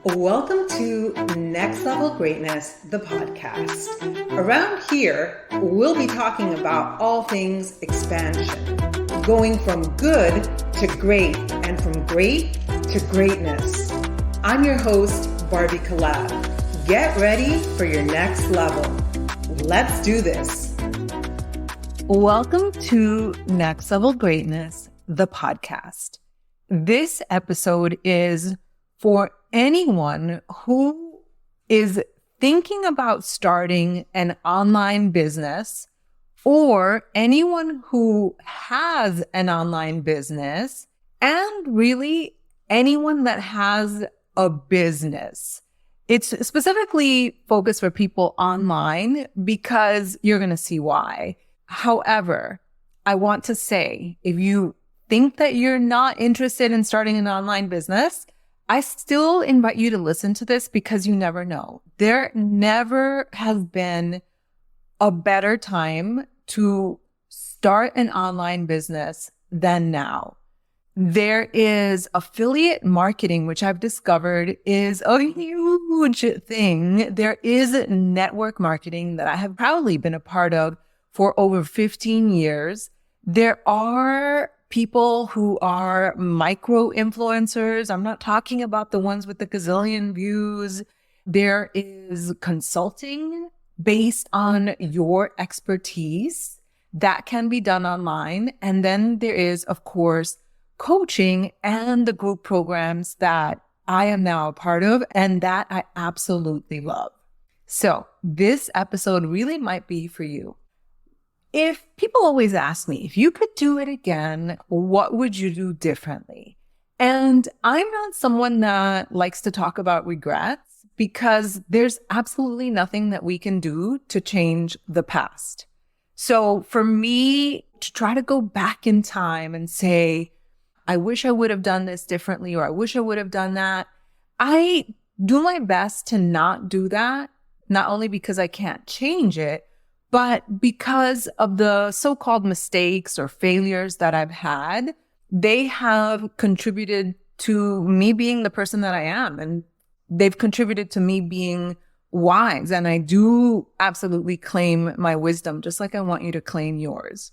Welcome to Next Level Greatness, the podcast. Around here, we'll be talking about all things expansion, going from good to great and from great to greatness. I'm your host, Barbie Collab. Get ready for your next level. Let's do this. Welcome to Next Level Greatness, the podcast. This episode is for anyone who is thinking about starting an online business, or anyone who has an online business, and really anyone that has a business. It's specifically focused for people online because you're going to see why. However, I want to say, if you think that you're not interested in starting an online business, I still invite you to listen to this because you never know. There never has been a better time to start an online business than now. There is affiliate marketing, which I've discovered is a huge thing. There is network marketing that I have proudly been a part of for over 15 years. There are people who are micro influencers. I'm not talking about the ones with the gazillion views. There is consulting based on your expertise that can be done online. And then there is, of course, coaching and the group programs that I am now a part of and that I absolutely love. So this episode really might be for you. If people always ask me, if you could do it again, what would you do differently? And I'm not someone that likes to talk about regrets because there's absolutely nothing that we can do to change the past. So for me to try to go back in time and say, I wish I would have done this differently, or I wish I would have done that, I do my best to not do that, not only because I can't change it, but because of the so-called mistakes or failures that I've had. They have contributed to me being the person that I am, and they've contributed to me being wise. And I do absolutely claim my wisdom, just like I want you to claim yours.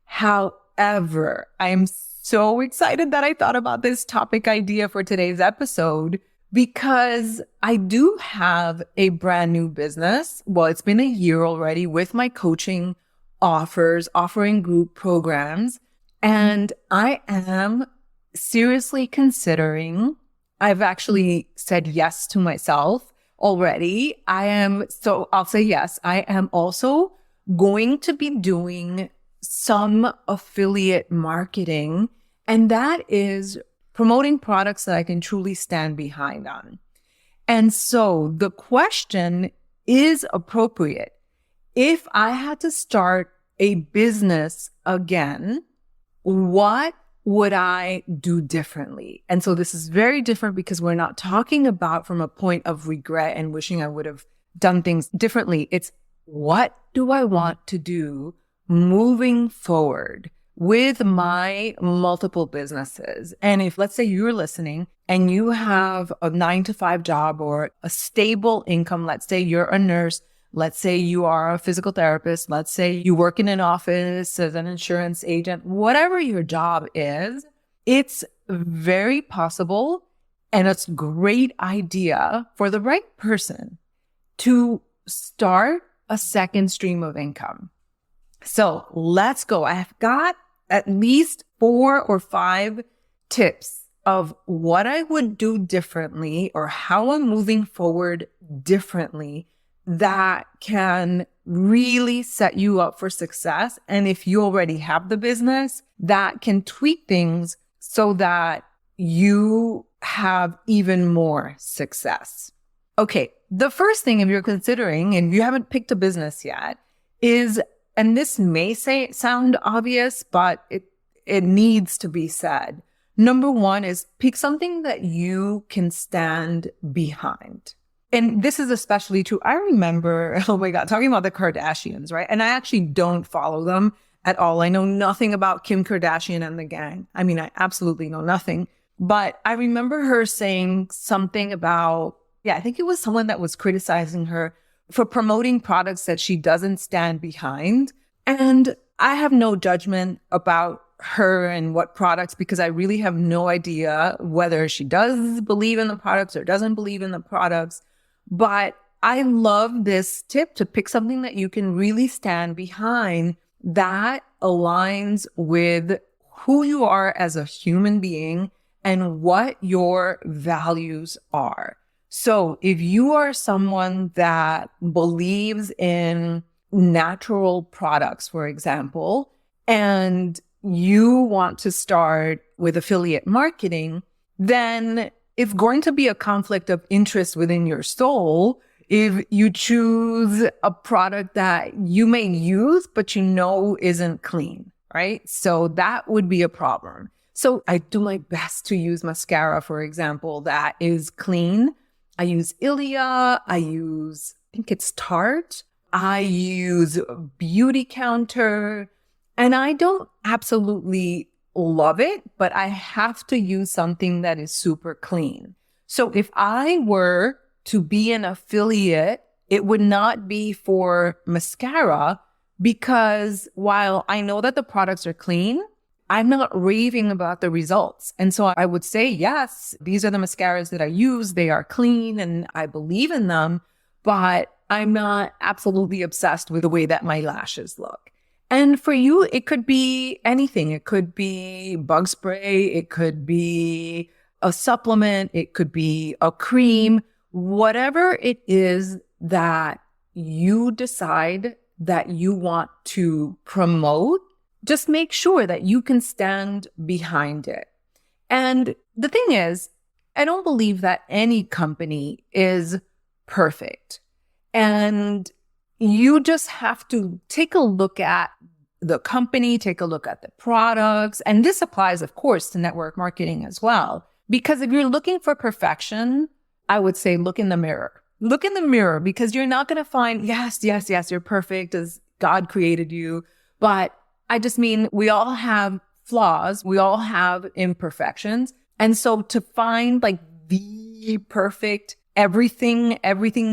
However, I am so excited that I thought about this topic idea for today's episode because I do have a brand new business. Well, it's been a year already with my coaching offering group programs. And I am seriously considering, I've actually said yes to myself already. I'll say yes. I am also going to be doing some affiliate marketing, and that is promoting products that I can truly stand behind on. And so the question is appropriate. If I had to start a business again, what would I do differently? And so this is very different because we're not talking about from a point of regret and wishing I would have done things differently. It's what do I want to do moving forward with my multiple businesses? And if, let's say, you're listening and you have a 9-to-5 job or a stable income, let's say you're a nurse, let's say you are a physical therapist, let's say you work in an office as an insurance agent, whatever your job is, it's very possible and it's a great idea for the right person to start a second stream of income. So let's go. I've got at least 4 or 5 tips of what I would do differently or how I'm moving forward differently that can really set you up for success. And if you already have the business, that can tweak things so that you have even more success. Okay, the first thing, if you're considering and you haven't picked a business yet, is, and this may sound obvious, but it needs to be said. Number one is pick something that you can stand behind. And this is especially true. I remember, oh my God, talking about the Kardashians, right? And I actually don't follow them at all. I know nothing about Kim Kardashian and the gang. I mean, I absolutely know nothing. But I remember her saying something about, I think it was someone that was criticizing her for promoting products that she doesn't stand behind. And I have no judgment about her and what products, because I really have no idea whether she does believe in the products or doesn't believe in the products. But I love this tip to pick something that you can really stand behind that aligns with who you are as a human being and what your values are. So if you are someone that believes in natural products, for example, and you want to start with affiliate marketing, then it's going to be a conflict of interest within your soul if you choose a product that you may use, but you know isn't clean, right? So that would be a problem. So I do my best to use mascara, for example, that is clean. I use Ilia. I think it's Tarte. I use Beauty Counter. And I don't absolutely love it, but I have to use something that is super clean. So if I were to be an affiliate, it would not be for mascara, because while I know that the products are clean, I'm not raving about the results. And so I would say, yes, these are the mascaras that I use. They are clean and I believe in them, but I'm not absolutely obsessed with the way that my lashes look. And for you, it could be anything. It could be bug spray. It could be a supplement. It could be a cream. Whatever it is that you decide that you want to promote, just make sure that you can stand behind it. And the thing is, I don't believe that any company is perfect. And you just have to take a look at the company, take a look at the products. And this applies, of course, to network marketing as well. Because if you're looking for perfection, I would say look in the mirror. Look in the mirror, because you're not going to find, yes, you're perfect as God created you. But I just mean, we all have flaws. We all have imperfections. And so to find like the perfect everything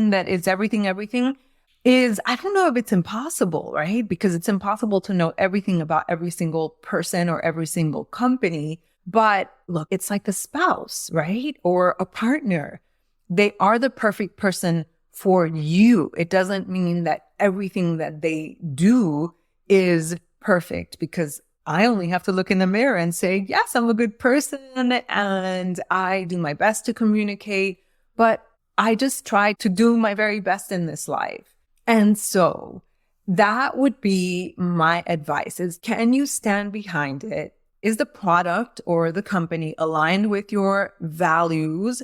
that is everything is, I don't know if it's impossible, right? Because it's impossible to know everything about every single person or every single company. But look, it's like a spouse, right? Or a partner. They are the perfect person for you. It doesn't mean that everything that they do is perfect, because I only have to look in the mirror and say, yes, I'm a good person and I do my best to communicate, but I just try to do my very best in this life. And so that would be my advice is, can you stand behind it? Is the product or the company aligned with your values?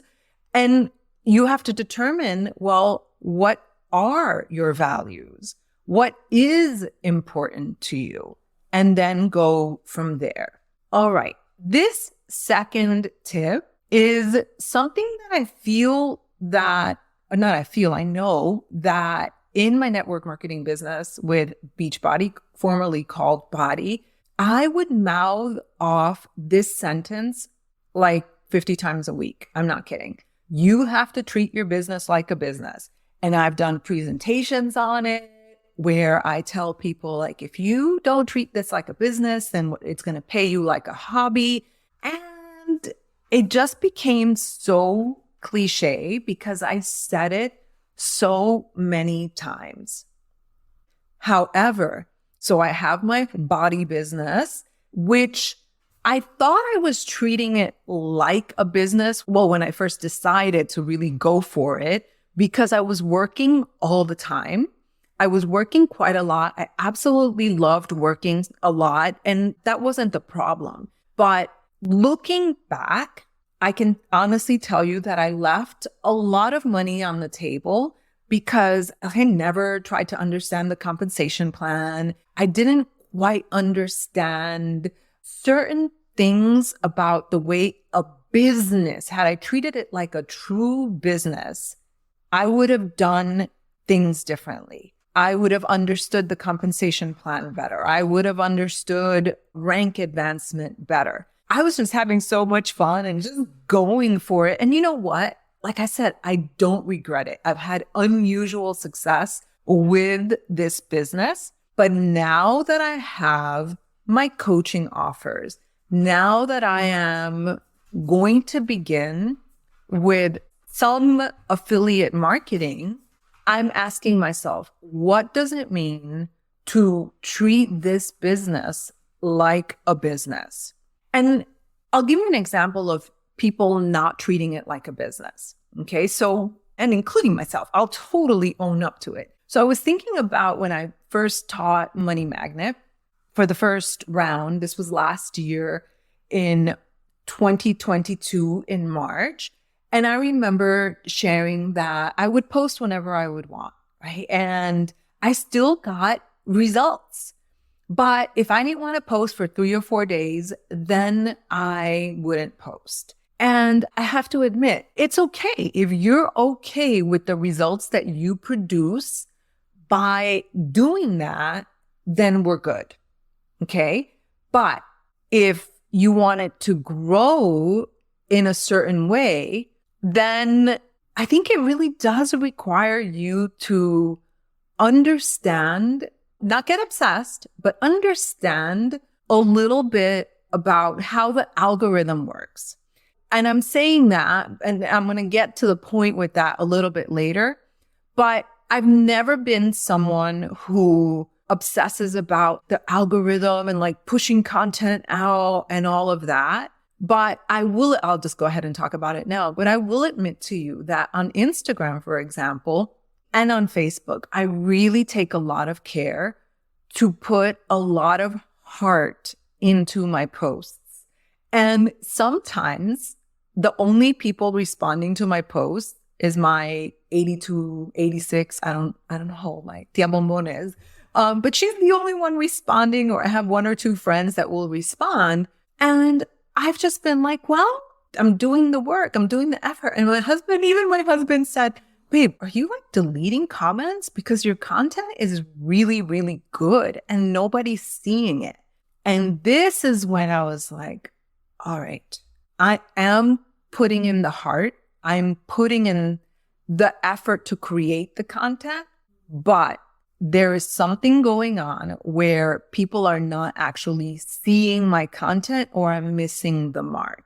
And you have to determine, well, what are your values? What is important to you? And then go from there. All right. This second tip is something that I know that in my network marketing business with Beachbody, formerly called Body, I would mouth off this sentence like 50 times a week. I'm not kidding. You have to treat your business like a business. And I've done presentations on it where I tell people, like, if you don't treat this like a business, then it's going to pay you like a hobby. And it just became so cliche because I said it so many times. However, so I have my body business, which I thought I was treating it like a business. Well, when I first decided to really go for it, because I was working all the time. I was working quite a lot. I absolutely loved working a lot, and that wasn't the problem. But looking back, I can honestly tell you that I left a lot of money on the table because I never tried to understand the compensation plan. I didn't quite understand certain things about the way a business, had I treated it like a true business, I would have done things differently. I would have understood the compensation plan better. I would have understood rank advancement better. I was just having so much fun and just going for it. And you know what? Like I said, I don't regret it. I've had unusual success with this business. But now that I have my coaching offers, now that I am going to begin with some affiliate marketing, I'm asking myself, what does it mean to treat this business like a business? And I'll give you an example of people not treating it like a business. Okay. So, and including myself, I'll totally own up to it. So I was thinking about when I first taught Money Magnet for the first round. This was last year in 2022 in March. And I remember sharing that I would post whenever I would want, right? And I still got results. But if I didn't want to post for 3 or 4 days, then I wouldn't post. And I have to admit, it's okay. If you're okay with the results that you produce by doing that, then we're good. Okay. But if you want it to grow in a certain way, then I think it really does require you to understand, not get obsessed, but understand a little bit about how the algorithm works. And I'm saying that, and I'm going to get to the point with that a little bit later, but I've never been someone who obsesses about the algorithm and like pushing content out and all of that. But I'll just go ahead and talk about it now. But I will admit to you that on Instagram, for example, and on Facebook, I really take a lot of care to put a lot of heart into my posts. And sometimes the only people responding to my posts is my 82, 86, I don't know how old my Tia Bombon is. But she's the only one responding, or I have 1 or 2 friends that will respond. And I've just been like, well, I'm doing the work. I'm doing the effort. And my husband said, babe, are you like deleting comments? Because your content is really, really good and nobody's seeing it. And this is when I was like, all right, I am putting in the heart. I'm putting in the effort to create the content, but there is something going on where people are not actually seeing my content or I'm missing the mark.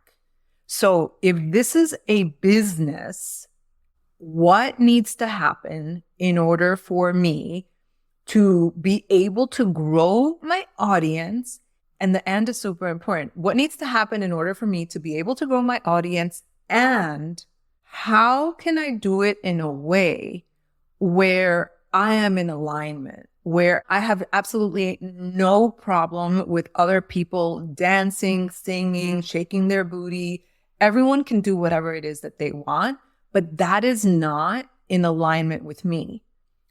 So if this is a business, what needs to happen in order for me to be able to grow my audience? And the and is super important. What needs to happen in order for me to be able to grow my audience? And how can I do it in a way where I am in alignment, where I have absolutely no problem with other people dancing, singing, shaking their booty. Everyone can do whatever it is that they want, but that is not in alignment with me.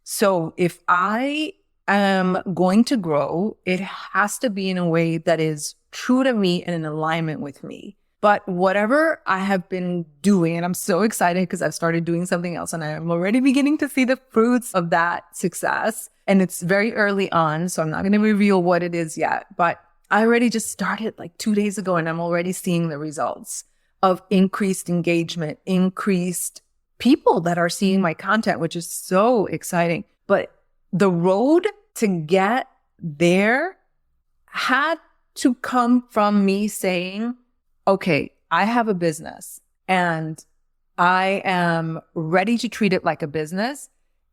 So if I am going to grow, it has to be in a way that is true to me and in alignment with me. But whatever I have been doing, and I'm so excited because I've started doing something else and I'm already beginning to see the fruits of that success. And it's very early on, so I'm not going to reveal what it is yet. But I already just started like 2 days ago and I'm already seeing the results of increased engagement, increased people that are seeing my content, which is so exciting. But the road to get there had to come from me saying, okay, I have a business and I am ready to treat it like a business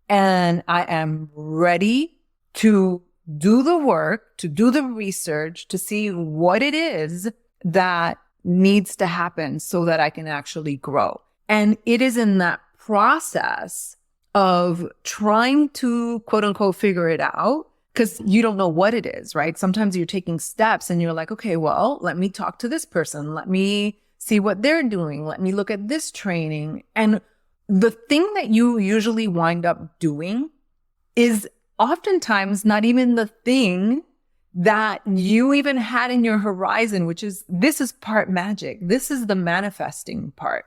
and I am ready to do the work, to do the research, to see what it is that needs to happen so that I can actually grow. And it is in that process of trying to quote unquote figure it out, because you don't know what it is, right? Sometimes you're taking steps and you're like, okay, well, let me talk to this person. Let me see what they're doing. Let me look at this training. And the thing that you usually wind up doing is oftentimes not even the thing that you even had in your horizon, which is, this is part magic. This is the manifesting part.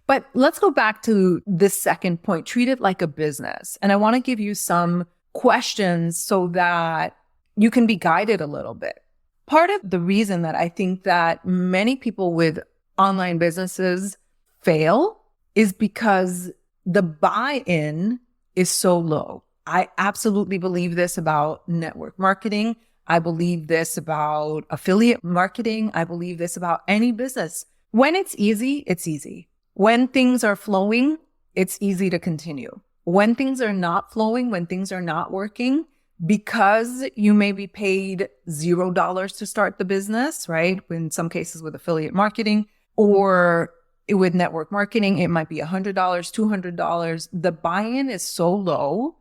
But let's go back to this second point, treat it like a business. And I want to give you some questions so that you can be guided a little bit. Part of the reason that I think that many people with online businesses fail is because the buy-in is so low. I absolutely believe this about network marketing. I believe this about affiliate marketing. I believe this about any business. When it's easy, it's easy. When things are flowing, it's easy to continue. When things are not flowing, when things are not working, because you may be paid $0 to start the business, right? In some cases with affiliate marketing, or with network marketing, it might be $100, $200. The buy-in is so low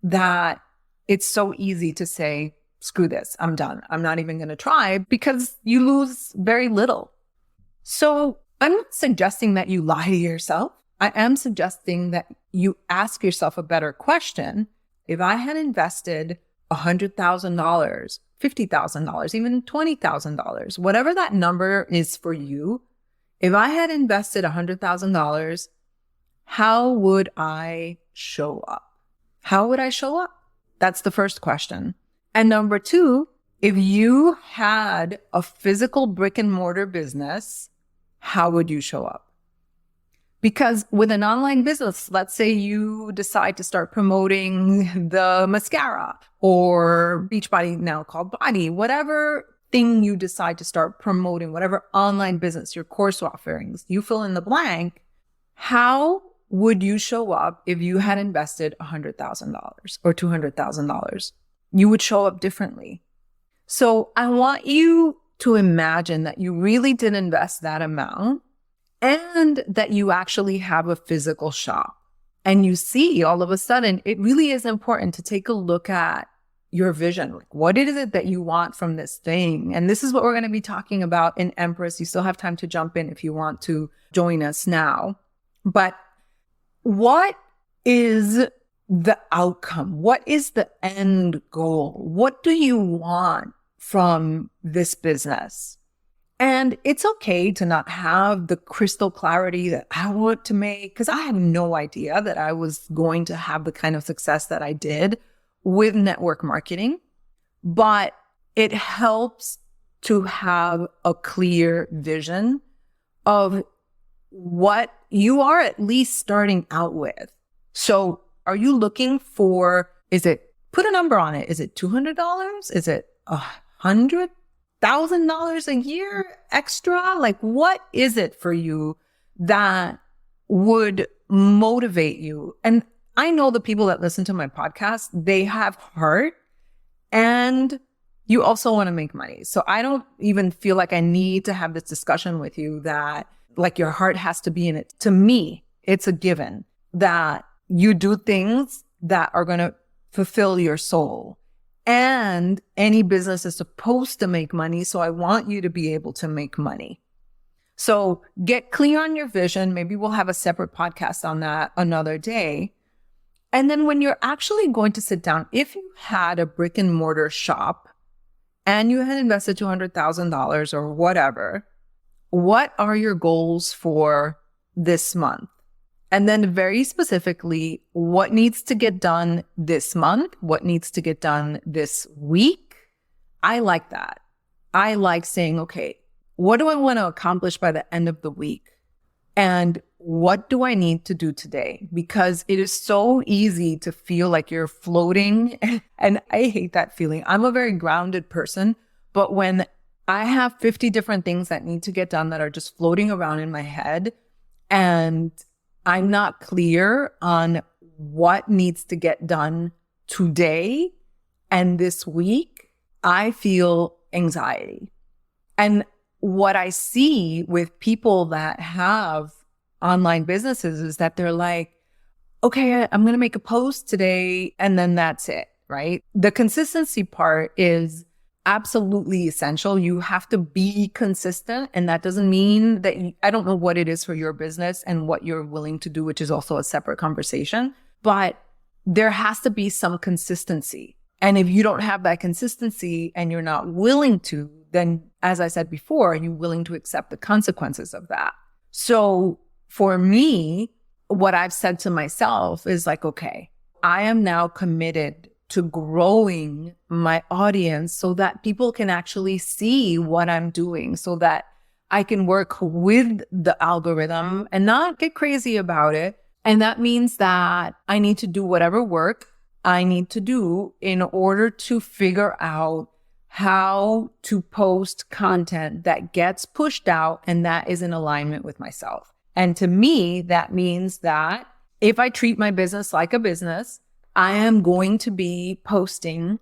that it's so easy to say, screw this, I'm done. I'm not even going to try, because you lose very little. So I'm not suggesting that you lie to yourself. I am suggesting that you ask yourself a better question. If I had invested $100,000, $50,000, even $20,000, whatever that number is for you, if I had invested $100,000, how would I show up? How would I show up? That's the first question. And number two, if you had a physical brick and mortar business, how would you show up? Because with an online business, let's say you decide to start promoting the mascara or Beachbody, now called Body, whatever thing you decide to start promoting, whatever online business, your course offerings, you fill in the blank. How would you show up if you had invested $100,000 or $200,000? You would show up differently. So I want you to imagine that you really did invest that amount, and that you actually have a physical shop. And you see all of a sudden, it really is important to take a look at your vision. Like, what is it that you want from this thing? And this is what we're going to be talking about in Empress. You still have time to jump in if you want to join us now. But what is the outcome? What is the end goal? What do you want from this business? And it's okay to not have the crystal clarity that I want to make, because I had no idea that I was going to have the kind of success that I did with network marketing. But it helps to have a clear vision of what you are at least starting out with. So are you looking for, put a number on it. Is it $200? Is it $100,000 a year extra? Like, what is it for you that would motivate you? And I know the people that listen to my podcast, they have heart, and you also want to make money. So I don't even feel like I need to have this discussion with you that like your heart has to be in it. To me, it's a given that you do things that are going to fulfill your soul. And any business is supposed to make money. So I want you to be able to make money. So get clear on your vision. Maybe we'll have a separate podcast on that another day. And then when you're actually going to sit down, if you had a brick and mortar shop and you had invested $200,000 or whatever, what are your goals for this month? And then very specifically, what needs to get done this month? What needs to get done this week? I like that. I like saying, okay, what do I want to accomplish by the end of the week? And what do I need to do today? Because it is so easy to feel like you're floating. And I hate that feeling. I'm a very grounded person. But when I have 50 different things that need to get done that are just floating around in my head, and I'm not clear on what needs to get done today and this week, I feel anxiety. And what I see with people that have online businesses is that they're like, okay, I'm going to make a post today and then that's it, right? The consistency part is absolutely essential. You have to be consistent. And that doesn't mean that I don't know what it is for your business and what you're willing to do, which is also a separate conversation. But there has to be some consistency. And if you don't have that consistency and you're not willing to, then as I said before, are you willing to accept the consequences of that? So for me, what I've said to myself is like, okay, I am now committed to growing my audience so that people can actually see what I'm doing, so that I can work with the algorithm and not get crazy about it. And that means that I need to do whatever work I need to do in order to figure out how to post content that gets pushed out and that is in alignment with myself. And to me, that means that if I treat my business like a business, I am going to be posting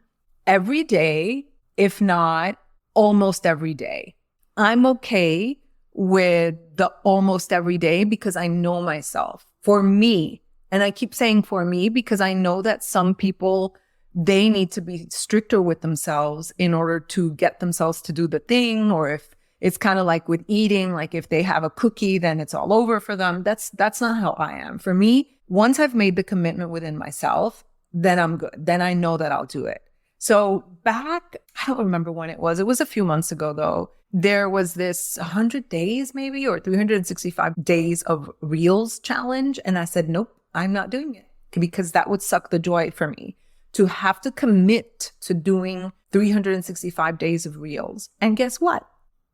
every day, if not almost every day. I'm okay with the almost every day because I know myself. For me, and I keep saying for me because I know that some people, they need to be stricter with themselves in order to get themselves to do the thing. Or if it's kind of like with eating, like if they have a cookie, then it's all over for them. That's not how I am. For me, once I've made the commitment within myself, then I'm good. Then I know that I'll do it. So back, I don't remember when it was. It was a few months ago though. There was this 100 days maybe, or 365 days of Reels challenge. And I said, nope, I'm not doing it, because that would suck the joy for me to have to commit to doing 365 days of Reels. And guess what?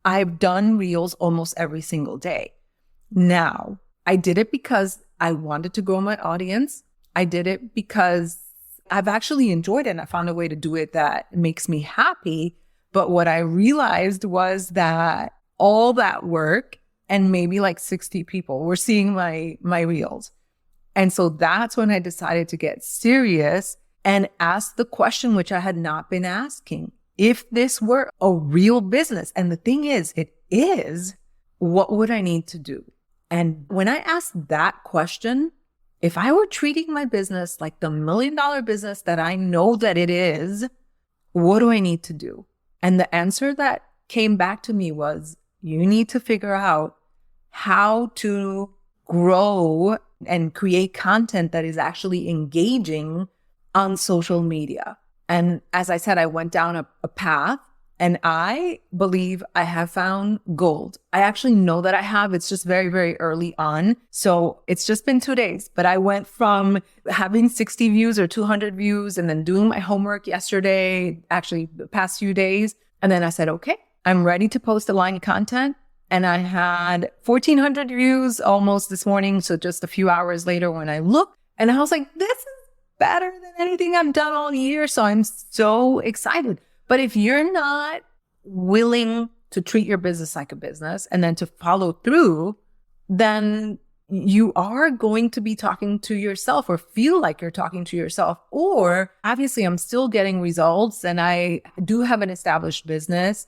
I've done Reels almost every single day. Now, I did it because I wanted to grow my audience. I did it because I've actually enjoyed it and I found a way to do it that makes me happy. But what I realized was that all that work and maybe like 60 people were seeing my Reels. And so that's when I decided to get serious and ask the question, which I had not been asking. If this were a real business, and the thing is, it is, what would I need to do? And when I asked that question, if I were treating my business like the $1 million business that I know that it is, what do I need to do? And the answer that came back to me was, you need to figure out how to grow and create content that is actually engaging on social media. And as I said, I went down a path, and I believe I have found gold. I actually know that I have. It's just very, very early on. So it's just been 2 days, but I went from having 60 views or 200 views and then doing my homework yesterday, actually the past few days. And then I said, okay, I'm ready to post aligned content. And I had 1,400 views almost this morning. So just a few hours later when I looked, and I was like, this is better than anything I've done all year. So I'm so excited. But if you're not willing to treat your business like a business and then to follow through, then you are going to be talking to yourself or feel like you're talking to yourself. Or obviously I'm still getting results and I do have an established business,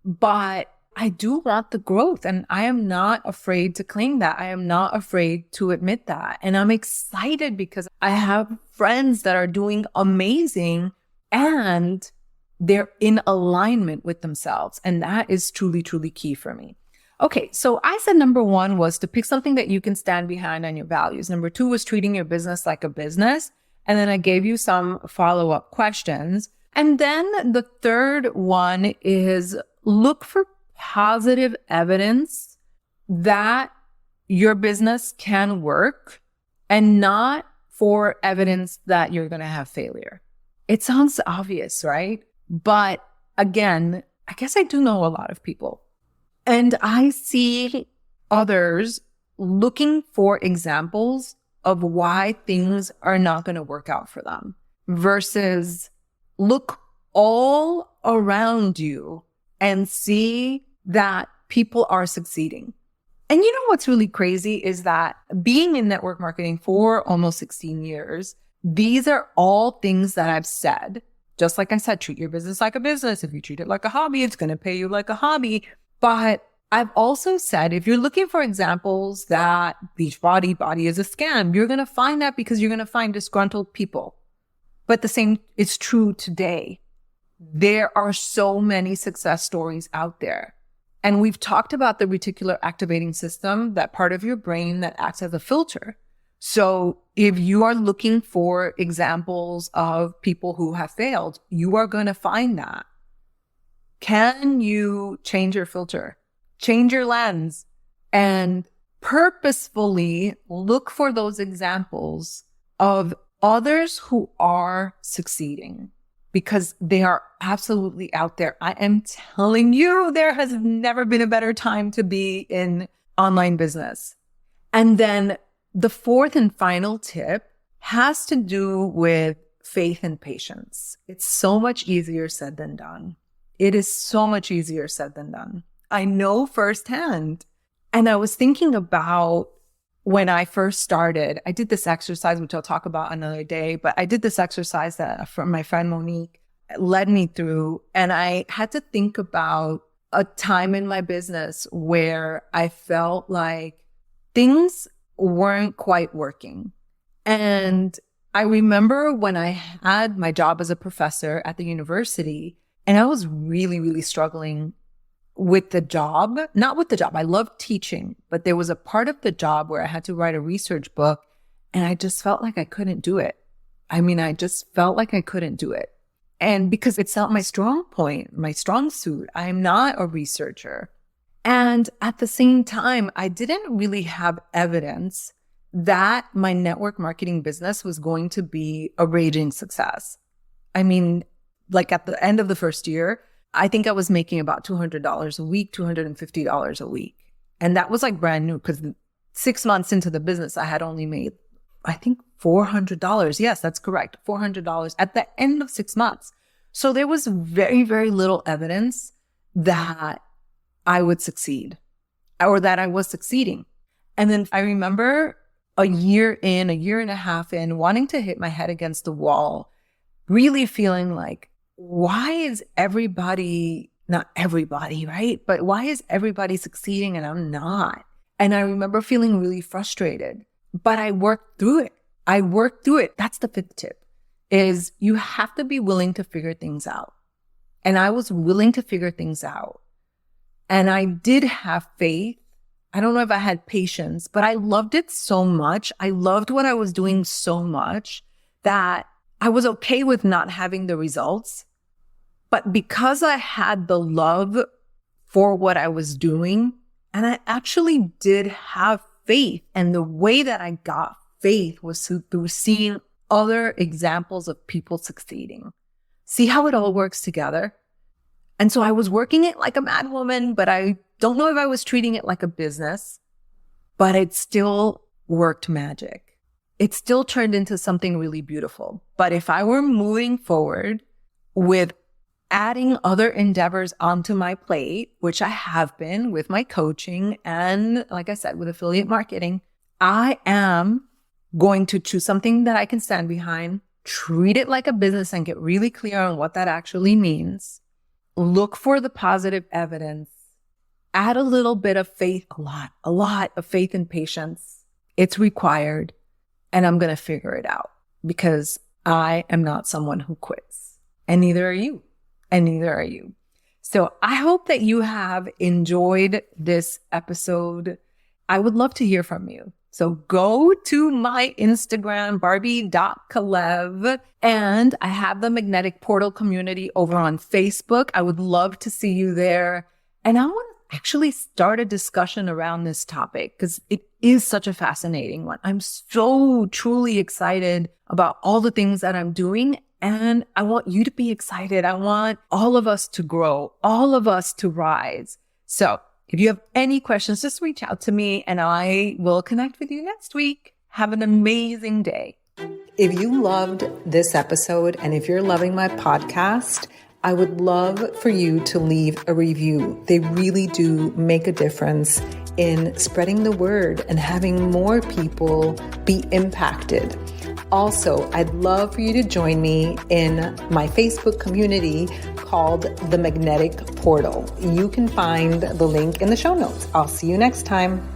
but I do want the growth, and I am not afraid to claim that. I am not afraid to admit that. And I'm excited because I have friends that are doing amazing and they're in alignment with themselves. And that is truly, truly key for me. Okay, so I said number 1 was to pick something that you can stand behind on your values. Number 2 was treating your business like a business. And then I gave you some follow-up questions. And then the third one is look for positive evidence that your business can work, and not for evidence that you're going to have failure. It sounds obvious, right? But again, I guess I do know a lot of people, and I see others looking for examples of why things are not going to work out for them, versus look all around you and see that people are succeeding. And you know what's really crazy is that being in network marketing for almost 16 years, these are all things that I've said. Just like I said, treat your business like a business. If you treat it like a hobby, it's going to pay you like a hobby. But I've also said, if you're looking for examples that Beachbody body is a scam, you're going to find that because you're going to find disgruntled people. But the same is true today. There are so many success stories out there. And we've talked about the reticular activating system, that part of your brain that acts as a filter. So if you are looking for examples of people who have failed, you are going to find that. Can you change your filter, change your lens, and purposefully look for those examples of others who are succeeding, because they are absolutely out there. I am telling you, there has never been a better time to be in online business. And then the fourth and final tip has to do with faith and patience. It's so much easier said than done. It is so much easier said than done. I know firsthand. And I was thinking about when I first started, I did this exercise, which I'll talk about another day, but I did this exercise that from my friend Monique led me through. And I had to think about a time in my business where I felt like things weren't quite working. And I remember when I had my job as a professor at the university, and I was really, really struggling with the job, not with the job. I loved teaching, but there was a part of the job where I had to write a research book, and I just felt like I couldn't do it. I just felt like I couldn't do it. And because it's not my strong point, my strong suit, I'm not a researcher. And at the same time, I didn't really have evidence that my network marketing business was going to be a raging success. Like at the end of the first year, I think I was making about $200 a week, $250 a week. And that was like brand new, because 6 months into the business, I had only made, I think, $400. Yes, that's correct. $400 at the end of 6 months. So there was very, very little evidence that I would succeed or that I was succeeding. And then I remember a year and a half in, wanting to hit my head against the wall, really feeling like, why is everybody, not everybody, right? But why is everybody succeeding and I'm not? And I remember feeling really frustrated, but I worked through it. That's the fifth tip, is you have to be willing to figure things out. And I was willing to figure things out. And I did have faith. I don't know if I had patience, but I loved it so much. I loved what I was doing so much that I was okay with not having the results. But because I had the love for what I was doing, and I actually did have faith, and the way that I got faith was through seeing other examples of people succeeding. See how it all works together? And so I was working it like a mad woman, but I don't know if I was treating it like a business, but it still worked magic. It still turned into something really beautiful. But if I were moving forward with adding other endeavors onto my plate, which I have been with my coaching and, like I said, with affiliate marketing, I am going to choose something that I can stand behind, treat it like a business and get really clear on what that actually means. Look for the positive evidence, add a little bit of faith, a lot of faith and patience. It's required, and I'm going to figure it out, because I am not someone who quits, and neither are you, So I hope that you have enjoyed this episode. I would love to hear from you. So go to my Instagram, Barbie.Kalev, and I have the Magnetic Portal community over on Facebook. I would love to see you there. And I want to actually start a discussion around this topic, because it is such a fascinating one. I'm so truly excited about all the things that I'm doing, and I want you to be excited. I want all of us to grow, all of us to rise. So if you have any questions, just reach out to me and I will connect with you next week. Have an amazing day. If you loved this episode and if you're loving my podcast, I would love for you to leave a review. They really do make a difference in spreading the word and having more people be impacted. Also, I'd love for you to join me in my Facebook community called The Magnetic Portal. You can find the link in the show notes. I'll see you next time.